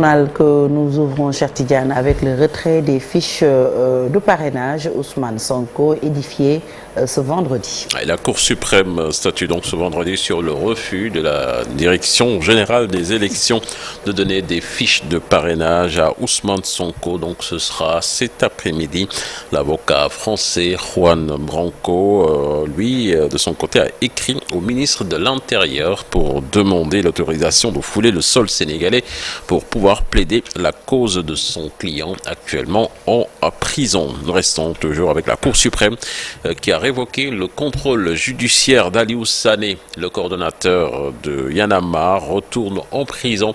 journal que nous ouvrons, cher Tidiane, avec le retrait des fiches de parrainage, Ousmane Sonko, édifié ce vendredi. Et la Cour suprême statue donc ce vendredi sur le refus de la Direction générale des élections de donner des fiches de parrainage à Ousmane Sonko. Donc ce sera cet après-midi. L'avocat français Juan Branco, lui, de son côté, a écrit au ministre de l'Intérieur pour demander l'autorisation de fouler le sol sénégalais pour pouvoir plaider la cause de son client actuellement en prison. Nous restons toujours avec la Cour suprême qui a révoqué le contrôle judiciaire d'Aliou Sané. Le coordonnateur de Y'en a marre retourne en prison.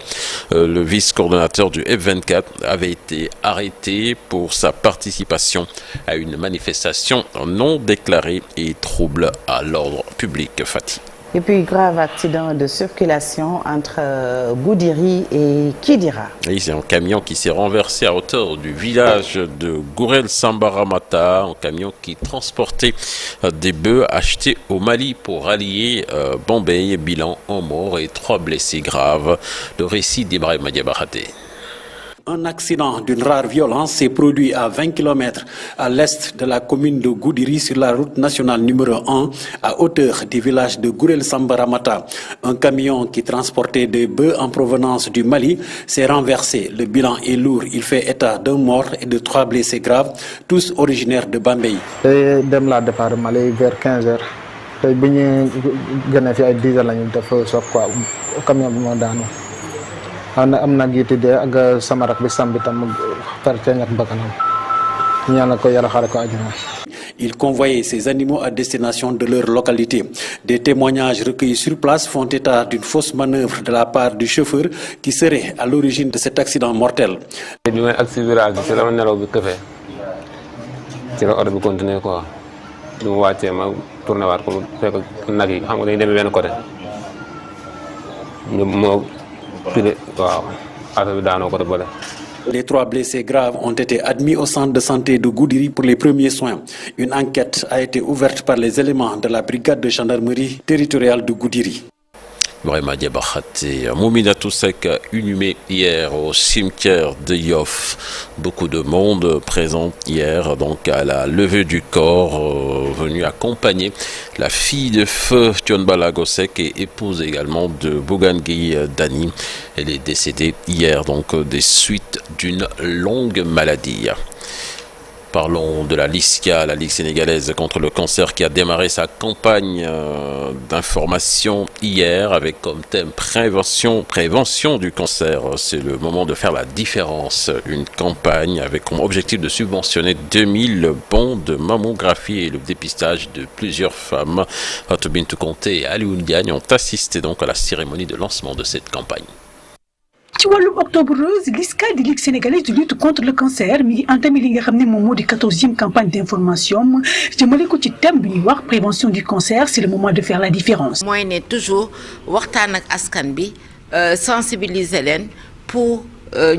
Le vice-coordonnateur du F24 avait été arrêté pour sa participation à une manifestation non déclarée et trouble à l'ordre public. Fatih. Et puis, grave accident de circulation entre Goudiri et Kidira. Oui, c'est un camion qui s'est renversé à hauteur du village de Gourel Sambaramata, un camion qui transportait des bœufs achetés au Mali pour rallier Bombay. Bilan en mort et 3 blessés graves. Le récit d'Ibrahim Madiabarate. Un accident d'une rare violence s'est produit à 20 km à l'est de la commune de Goudiri sur la route nationale numéro 1 à hauteur du village de Gourel Sambaramata. Un camion qui transportait des bœufs en provenance du Mali s'est renversé. Le bilan est lourd. Il fait état d'un mort et de 3 blessés graves, tous originaires de Bambey. Dem la départ Mali vers 15h. Tay biñu gëna fi ay 10h lañu def sok quoi camion bi mo daanu. am na gii tëddee ak sama rak bi sambi tam perte ñak bakkanam ñaanal ko yàlla xare ko àjjana. Ils convoyaient ces animaux à destination de leur localité. Des témoignages recueillis sur place font état d'une fausse manœuvre de la part du chauffeur qui serait à l'origine de cet accident mortel. bi may agsi virage bi ci la ma nelaw bi këfee ci la oto bi continuer quoi bi mu wàccee ma tourné waat ko fekk nag yi xam nga dañuy demee benn côté moo Les 3 blessés graves ont été admis au centre de santé de Goudiri pour les premiers soins. Une enquête a été ouverte par les éléments de la brigade de gendarmerie territoriale de Goudiri. Vraiment Diabakhate. Mouminatou Seck inhumé hier au cimetière de Yoff. Beaucoup de monde présent hier donc à la levée du corps, venu accompagner la fille de feu Thione Ballago Seck et épouse également de Bougane Gueye Dany. Elle est décédée hier donc des suites d'une longue maladie. Parlons de la LISCA, la Ligue sénégalaise contre le cancer, qui a démarré sa campagne d'information hier avec comme thème prévention du cancer. C'est le moment de faire la différence. Une campagne avec comme objectif de subventionner 2000 bons de mammographie et le dépistage de plusieurs femmes. Tobin Toukonté et Alioune Diagne ont assisté donc à la cérémonie de lancement de cette campagne. ci wàllum octobre rose LISCA di Ligue sénégalaise de lutte contre le cancer mi ngi entamé li nga xam ne moom moo di 14e campagne d'information jëmale ko ci thème bi ñuy wax prévention du cancer. C'est le moment de faire la différence. mooy ne toujours waxtaan ak askan bi sensibiliser leen pour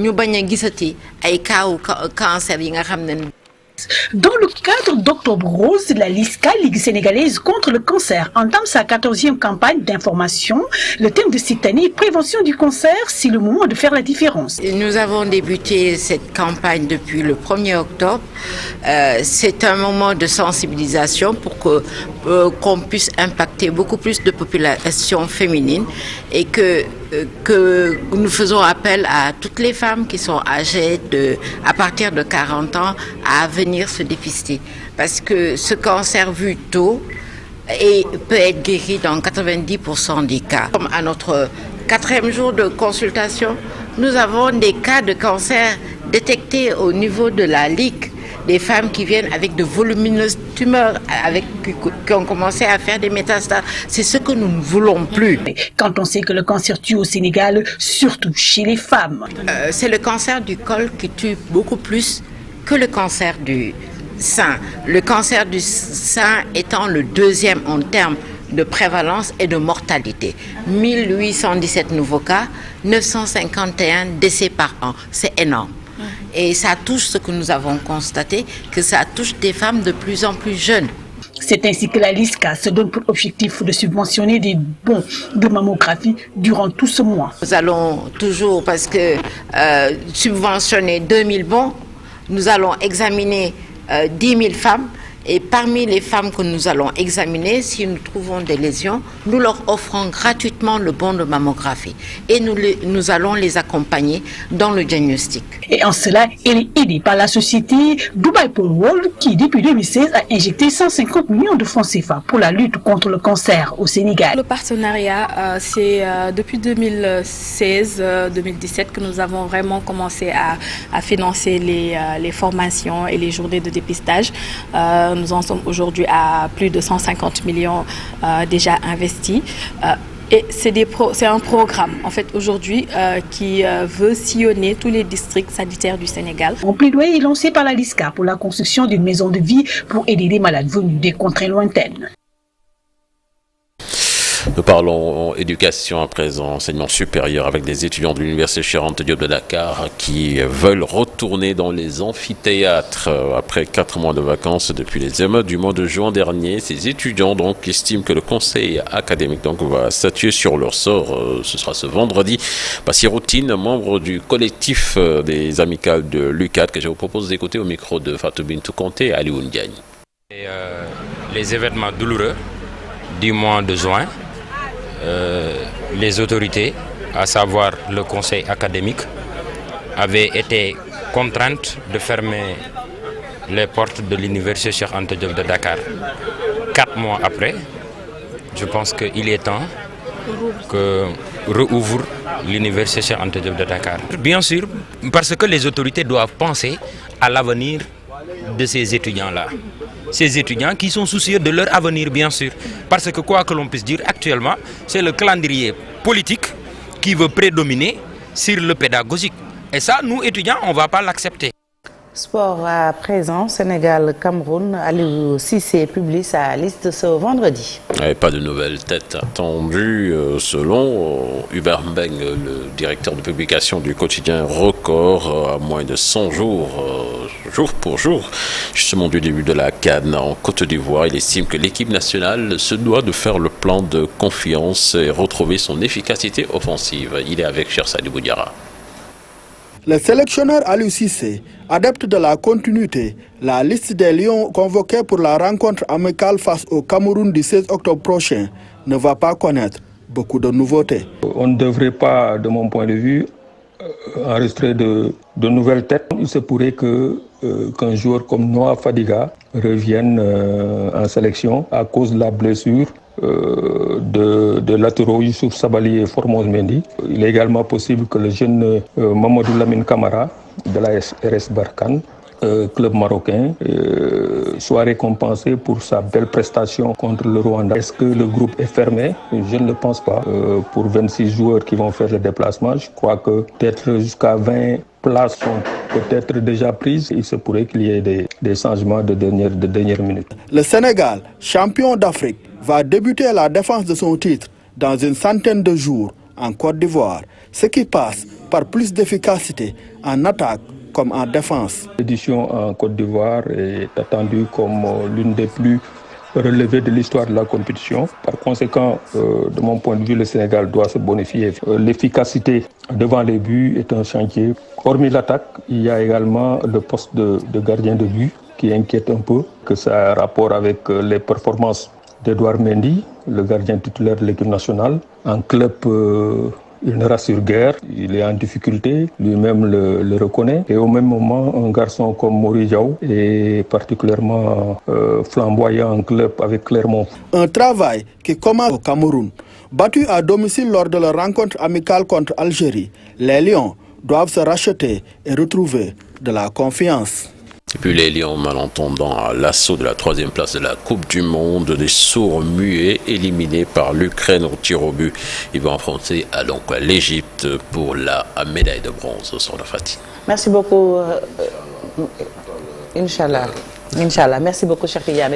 ñu bañ a gisati ay kaawu cancer yi nga xam ne. Dans le cadre d'Octobre Rose, la LISCA, Ligue sénégalaise contre le cancer, entame sa 14e campagne d'information. Le thème de cette année, prévention du cancer, c'est le moment de faire la différence. Nous avons débuté cette campagne depuis le 1er octobre. C'est un moment de sensibilisation pour qu'on puisse impacter beaucoup plus de populations féminines et que nous faisons appel à toutes les femmes qui sont âgées à partir de 40 ans à venir se dépister. Parce que ce cancer vu tôt peut être guéri dans 90% des cas. Comme à notre 4e jour de consultation, nous avons des cas de cancer détectés au niveau de la Ligue. Des femmes qui viennent avec de volumineuses tumeurs, qui ont commencé à faire des métastases. C'est ce que nous ne voulons plus. Quand on sait que le cancer tue au Sénégal, surtout chez les femmes. C'est le cancer du col qui tue beaucoup plus que le cancer du sein. Le cancer du sein étant le 2e en termes de prévalence et de mortalité. 1817 nouveaux cas, 951 décès par an. C'est énorme. Et ça touche ce que nous avons constaté, que ça touche des femmes de plus en plus jeunes. C'est ainsi que la LISCA se donne pour objectif de subventionner des bons de mammographie durant tout ce mois. Nous allons toujours, parce que subventionner 2000 bons, nous allons examiner 10 000 femmes. Et parmi les femmes que nous allons examiner, si nous trouvons des lésions, nous leur offrons gratuitement le bon de mammographie. Et nous allons les accompagner dans le diagnostic. Et en cela, elle est aidée par la société Dubai Pole World qui, depuis 2016, a injecté 150 millions de francs CFA pour la lutte contre le cancer au Sénégal. Le partenariat, c'est depuis 2016-2017 que nous avons vraiment commencé à financer les formations et les journées de dépistage. Nous en sommes aujourd'hui à plus de 150 millions déjà investis. Et c'est un programme, en fait, aujourd'hui, qui veut sillonner tous les districts sanitaires du Sénégal. Un plaidoyer est lancé par la LISCA pour la construction d'une maison de vie pour aider les malades venus des contrées lointaines. Nous parlons éducation à présent, enseignement supérieur avec des étudiants de l'Université Cheikh Anta Diop de Dakar qui veulent retourner dans les amphithéâtres après 4 mois de vacances depuis les émeutes du mois de juin dernier. Ces étudiants donc estiment que le conseil académique va statuer sur leur sort. Ce sera ce vendredi. Bassiroutine, membre du collectif des amicales de l'UCAD que je vous propose d'écouter au micro de Fatou Bintou Conté et Aliou Ndiaye. Les événements douloureux du mois de juin. Les autorités, à savoir le conseil académique, avaient été contraintes de fermer les portes de l'université Cheikh Anta Diop de Dakar. 4 mois après, je pense qu'il est temps que rouvre l'université Cheikh Anta Diop de Dakar. Bien sûr, parce que les autorités doivent penser à l'avenir de ces étudiants-là. Ces étudiants qui sont soucieux de leur avenir, bien sûr. Parce que quoi que l'on puisse dire, actuellement, c'est le calendrier politique qui veut prédominer sur le pédagogique. Et ça, nous, étudiants, on ne va pas l'accepter. Sport à présent, Sénégal-Cameroun, Aliou Cissé publie sa liste ce vendredi. Pas de nouvelles têtes attendues selon Hubert Mbeng, le directeur de publication du quotidien Record, à moins de 100 jours, jour pour jour, justement du début de la CAN en Côte d'Ivoire. Il estime que l'équipe nationale se doit de faire le plan de confiance et retrouver son efficacité offensive. Il est avec Cher Sadibou Diarra. Le sélectionneur Aliou Cissé, adepte de la continuité, la liste des Lions convoqués pour la rencontre amicale face au Cameroun du 16 octobre prochain ne va pas connaître beaucoup de nouveautés. On ne devrait pas, de mon point de vue, enregistrer de nouvelles têtes. Il se pourrait qu'un joueur comme Noah Fadiga revienne en sélection à cause de la blessure de latéraux Youssouf Sabaly et Formose Mendy. Il est également possible que le jeune Mamadou Lamine Camara de la RS Barkhane, club marocain, soit récompensé pour sa belle prestation contre le Rwanda. Est-ce que le groupe est fermé? Je ne le pense pas. Pour 26 joueurs qui vont faire le déplacement, je crois que peut-être jusqu'à 20 places sont peut-être déjà prises. Il se pourrait qu'il y ait des changements de dernière minute. Le Sénégal, champion d'Afrique, va débuter la défense de son titre dans une centaine de jours en Côte d'Ivoire, ce qui passe par plus d'efficacité en attaque comme en défense. L'édition en Côte d'Ivoire est attendue comme l'une des plus relevées de l'histoire de la compétition. Par conséquent, de mon point de vue, le Sénégal doit se bonifier. L'efficacité devant les buts est un chantier. Hormis l'attaque, il y a également le poste de gardien de but qui inquiète un peu, que ça a rapport avec les performances d'Edouard Mendy, le gardien titulaire de l'équipe nationale. En club, il ne rassure guère, il est en difficulté, lui-même le reconnaît. Et au même moment, un garçon comme Mori Diaw est particulièrement flamboyant en club avec Clermont. Un travail qui commence au Cameroun. Battu à domicile lors de leur rencontre amicale contre Algérie, les Lions doivent se racheter et retrouver de la confiance. Et puis les Lions, malentendants à l'assaut de la 3e place de la Coupe du Monde, des sourds muets éliminés par l'Ukraine au tir au but. Ils vont affronter donc l'Égypte pour la médaille de bronze au sort de Fatih. Merci beaucoup, Inch'Allah. Merci beaucoup, Cheikh Tidiane.